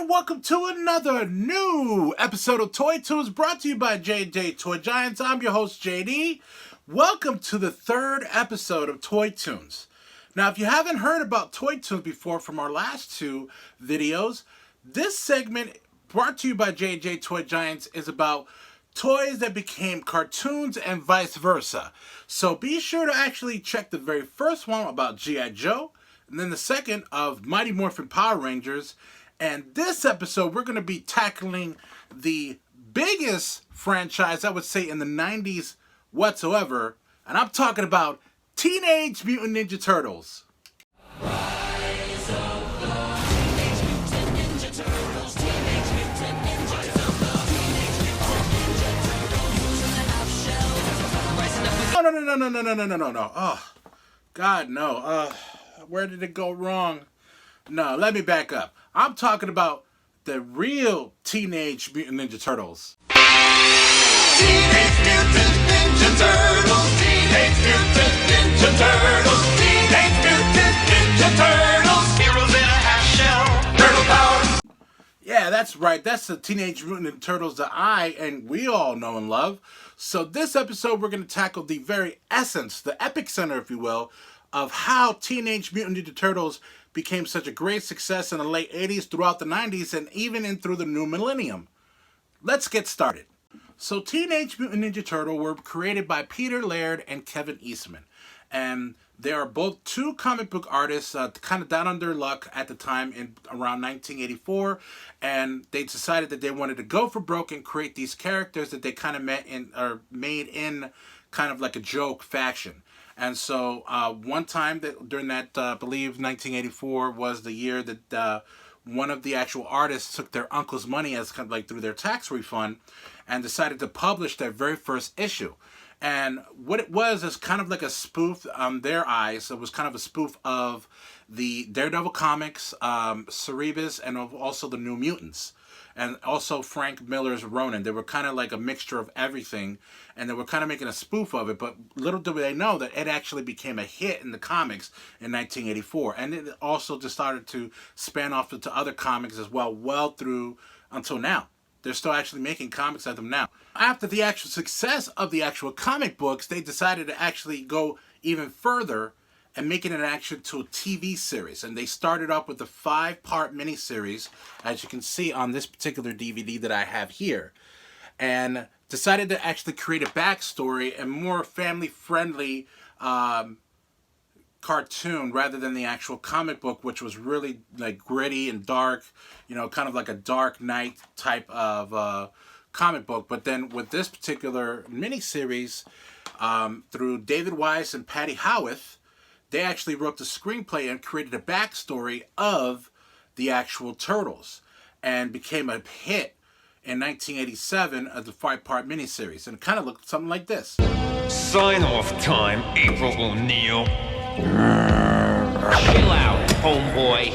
and welcome to another new episode of Toy Toons brought to you by J&J Toy Giants. I'm your host, JD. Welcome to the third episode of Toy Toons. Now, if you haven't heard about Toy Toons before from our last two videos, this segment brought to you by J&J Toy Giants is about toys that became cartoons and vice versa. So be sure to actually check the very first one about G.I. Joe, and then the second of Mighty Morphin Power Rangers. And this episode, we're going to be tackling the biggest franchise, I would say, in the 90s whatsoever. And I'm talking about Teenage Mutant Ninja Turtles. Rise of the Teenage Mutant Ninja Turtles. Teenage Mutant Ninja Turtles. Teenage Mutant Ninja Turtles. Using the half shell. Rising up with... No. Oh, God, no. Where did it go wrong? No, let me back up. I'm talking about the real Teenage Mutant Ninja Turtles. Teenage Mutant Ninja Turtles. Teenage Mutant Ninja Turtles. Teenage Mutant Ninja Turtles. Heroes in a half shell. Turtle power. Yeah, that's right. That's the Teenage Mutant Ninja Turtles that I and we all know and love. So this episode, we're going to tackle the very essence, the epic center, if you will, of how Teenage Mutant Ninja Turtles became such a great success in the late 80s, throughout the 90s, and even in through the new millennium. Let's get started. So Teenage Mutant Ninja Turtle were created by Peter Laird and Kevin Eastman. And they are both two comic book artists, kind of down on their luck at the time in around 1984. And they decided that they wanted to go for broke and create these characters that they kind of made in kind of like a joke fashion. And so one time during that, I believe 1984 was the year that one of the actual artists took their uncle's money as kind of like through their tax refund and decided to publish their very first issue. And what it was is kind of like a spoof on their eyes. It was kind of a spoof of the Daredevil comics, Cerebus, and also the New Mutants. And also Frank Miller's Ronin. They were kind of like a mixture of everything. And they were kind of making a spoof of it. But little did they know that it actually became a hit in the comics in 1984. And it also just started to span off into other comics as well through until now. They're still actually making comics of them now. After the actual success of the actual comic books, they decided to actually go even further and making it actually to a TV series. And they started up with a 5-part miniseries, as you can see on this particular DVD that I have here. And decided to actually create a backstory and more family-friendly cartoon rather than the actual comic book, which was really like gritty and dark, you know, kind of like a Dark Knight type of comic book. But then with this particular miniseries, through David Weiss and Patty Howarth, they actually wrote the screenplay and created a backstory of the actual Turtles and became a hit in 1987 of the 5-part miniseries. And it kind of looked something like this. Sign off time, April O'Neil. Chill out, homeboy.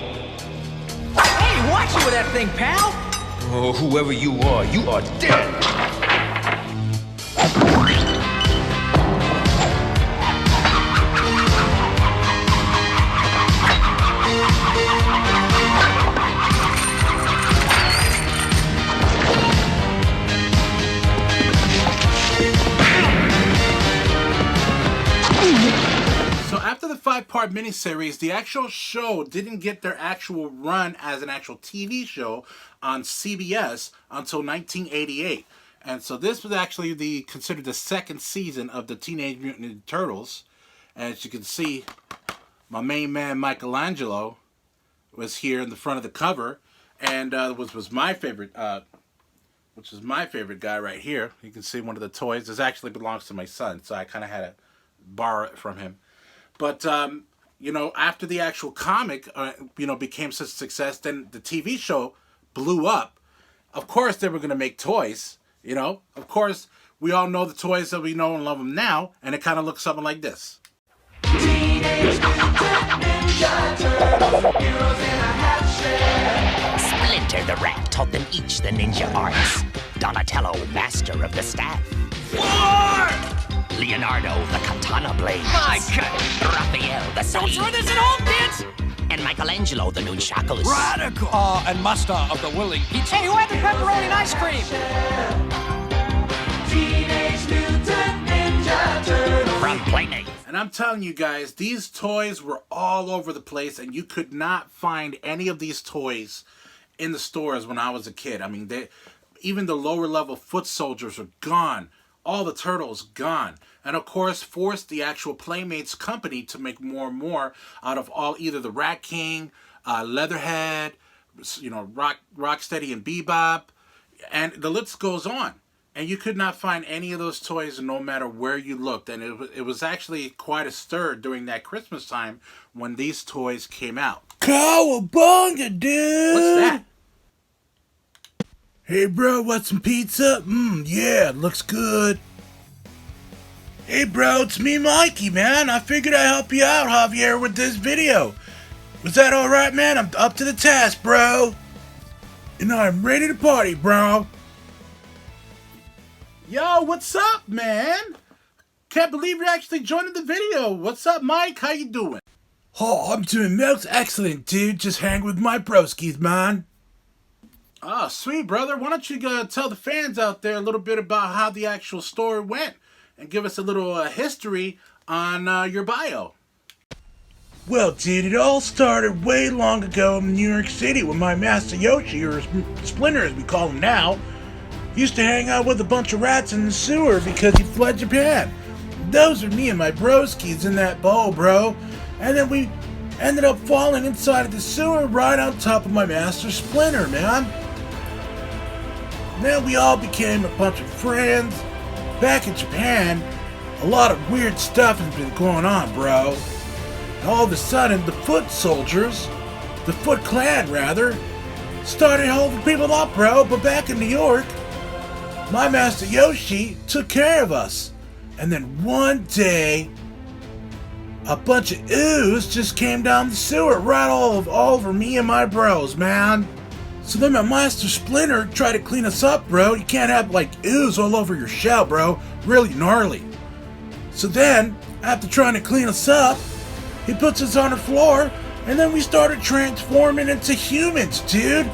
Hey, watch you with that thing, pal! Oh, whoever you are dead! After the 5-part miniseries, the actual show didn't get their actual run as an actual TV show on CBS until 1988. And so this was actually considered the second season of the Teenage Mutant Ninja Turtles. As you can see, my main man Michelangelo was here in the front of the cover, and was my favorite, which is my favorite guy right here. You can see one of the toys. This actually belongs to my son, so I kind of had to borrow it from him. But, you know, after the actual comic, became such a success, then the TV show blew up. Of course, they were going to make toys, you know. Of course, we all know the toys that we know and love them now, and it kind of looks something like this. Teenage Mutant Ninja Turtles. Heroes in a half shell. Splinter the Rat taught them each the ninja arts. Donatello, master of the staff. Leonardo, the katana blade. My God! Raphael, the Don't sleeve. throw this at home, kids! And Michelangelo, the nunchakus. Radical! And master of the willing pizza. Hey, who had the pepperoni and ice cream? Teenage Mutant Ninja Turtles. From Playmates. And I'm telling you guys, these toys were all over the place, and you could not find any of these toys in the stores when I was a kid. I mean, even the lower level foot soldiers are gone. All the turtles gone. And of course, forced the actual Playmates company to make more and more out of either the Rat King, Leatherhead, Rocksteady and Bebop, and the list goes on. And you could not find any of those toys no matter where you looked. And it was actually quite a stir during that Christmas time when these toys came out. Cowabunga, dude! What's that? Hey, bro, want some pizza? Yeah, looks good. Hey, bro, it's me, Mikey, man. I figured I'd help you out, Javier, with this video. Was that alright, man? I'm up to the task, bro. And I'm ready to party, bro. Yo, what's up, man? Can't believe you're actually joining the video. What's up, Mike? How you doing? Oh, I'm doing most excellent, dude. Just hang with my broskies, man. Oh, sweet, brother. Why don't you tell the fans out there a little bit about how the actual story went and give us a little history on your bio. Well, dude, it all started way long ago in New York City when my Master Yoshi, or Splinter as we call him now, used to hang out with a bunch of rats in the sewer because he fled Japan. Those are me and my broskies in that bowl, bro. And then we ended up falling inside of the sewer right on top of my Master Splinter, man. Then we all became a bunch of friends. Back in Japan, a lot of weird stuff has been going on, bro. And all of a sudden, the Foot Soldiers, the Foot Clan rather, started holding people up, bro. But back in New York, my Master Yoshi took care of us. And then one day, a bunch of ooze just came down the sewer right all over me and my bros, man. So then my Master Splinter tried to clean us up, bro. You can't have, ooze all over your shell, bro. Really gnarly. So then, after trying to clean us up, he puts us on the floor, and then we started transforming into humans, dude.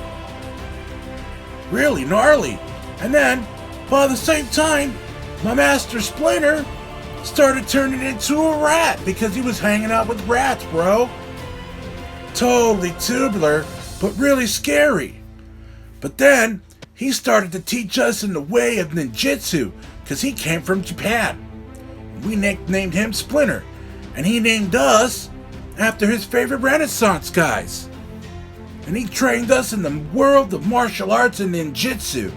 Really gnarly. And then, by the same time, my Master Splinter started turning into a rat because he was hanging out with rats, bro. Totally tubular, but really scary. But then, he started to teach us in the way of ninjutsu, because he came from Japan. We nicknamed him Splinter, and he named us after his favorite Renaissance guys. And he trained us in the world of martial arts and ninjutsu.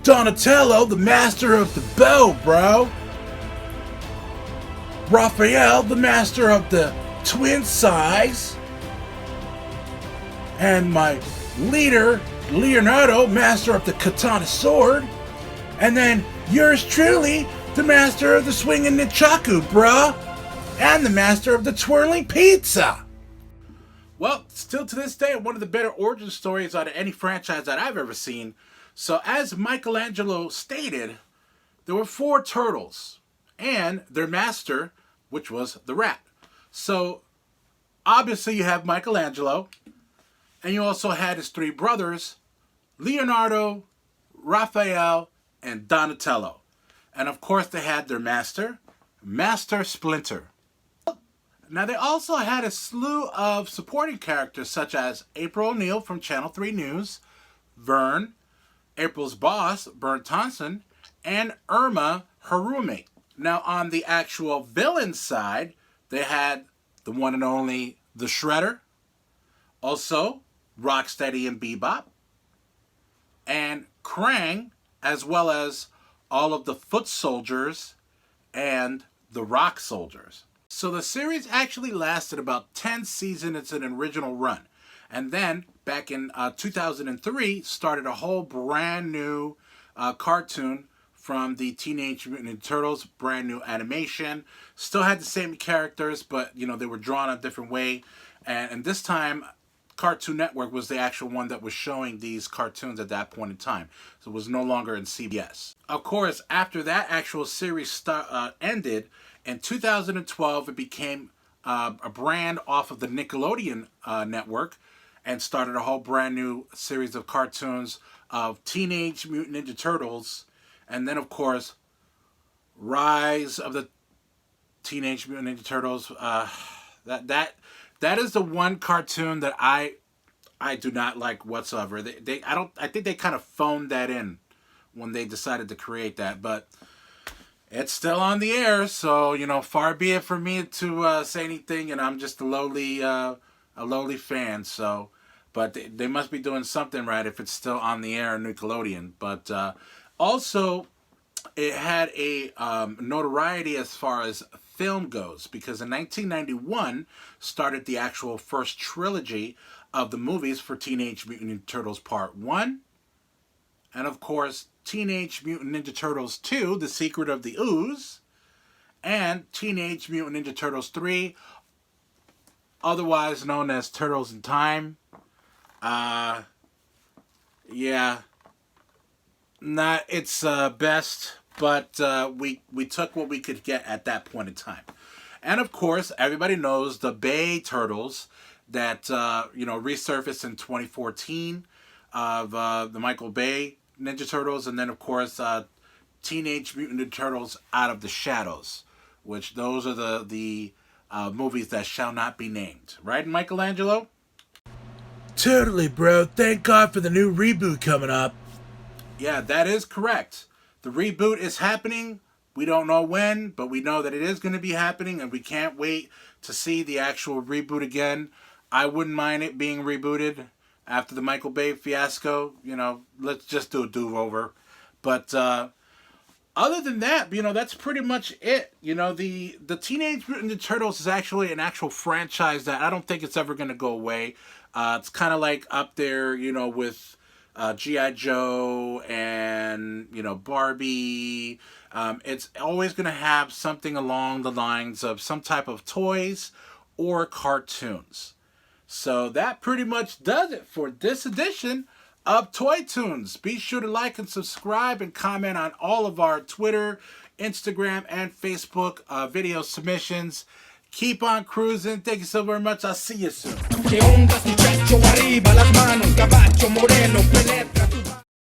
Donatello, the master of the bow, bro. Raphael, the master of the twin size. And my leader, Leonardo, master of the katana sword. And then yours truly, the master of the swinging nunchaku, bruh. And the master of the twirling pizza. Well, still to this day, one of the better origin stories out of any franchise that I've ever seen. So as Michelangelo stated, there were 4 turtles. And their master, which was the rat. So, obviously you have Michelangelo. And you also had his 3 brothers, Leonardo, Raphael, and Donatello. And of course they had their master, Master Splinter. Now they also had a slew of supporting characters such as April O'Neil from Channel 3 News, Vern, April's boss, Bernd Thompson, and Irma, her roommate. Now on the actual villain side, they had the one and only the Shredder, also Rocksteady and Bebop, and Krang, as well as all of the Foot Soldiers and the Rock Soldiers. So the series actually lasted about 10 seasons. It's an original run. And then, back in 2003, started a whole brand new cartoon from the Teenage Mutant Ninja Turtles, brand new animation. Still had the same characters, but, they were drawn a different way. And this time, Cartoon Network was the actual one that was showing these cartoons at that point in time. So it was no longer in CBS. Of course, after that actual series ended, in 2012 it became a brand off of the Nickelodeon network and started a whole brand new series of cartoons of Teenage Mutant Ninja Turtles, and then of course Rise of the Teenage Mutant Ninja Turtles. That is the one cartoon that I do not like whatsoever. I think they kind of phoned that in when they decided to create that, but it's still on the air, so far be it for me to say anything, and I'm just a lowly fan. So, but they must be doing something right if it's still on the air on Nickelodeon. But also, it had a notoriety as far as film goes, because in 1991 started the actual first trilogy of the movies for Teenage Mutant Ninja Turtles Part 1, and of course Teenage Mutant Ninja Turtles 2, The Secret of the Ooze, and Teenage Mutant Ninja Turtles 3, otherwise known as Turtles in Time. Yeah, not its best, but we took what we could get at that point in time. And of course, everybody knows the Bay Turtles that resurfaced in 2014 of the Michael Bay Ninja Turtles, and then of course Teenage Mutant Ninja Turtles Out of the Shadows, which those are the movies that shall not be named. Right, Michelangelo? Totally, bro. Thank God for the new reboot coming up. Yeah, that is correct. The reboot is happening. We don't know when, but we know that it is going to be happening, and we can't wait to see the actual reboot again. I wouldn't mind it being rebooted after the Michael Bay fiasco. Let's just do a do-over. But other than that, that's pretty much it. The Teenage Mutant Ninja Turtles is actually an actual franchise that I don't think it's ever going to go away. It's kind of like up there, with G.I. Joe and, Barbie. It's always going to have something along the lines of some type of toys or cartoons. So that pretty much does it for this edition of Toy Toons. Be sure to like and subscribe and comment on all of our Twitter, Instagram, and Facebook video submissions. Keep on cruising. Thank you so very much. I'll see you soon.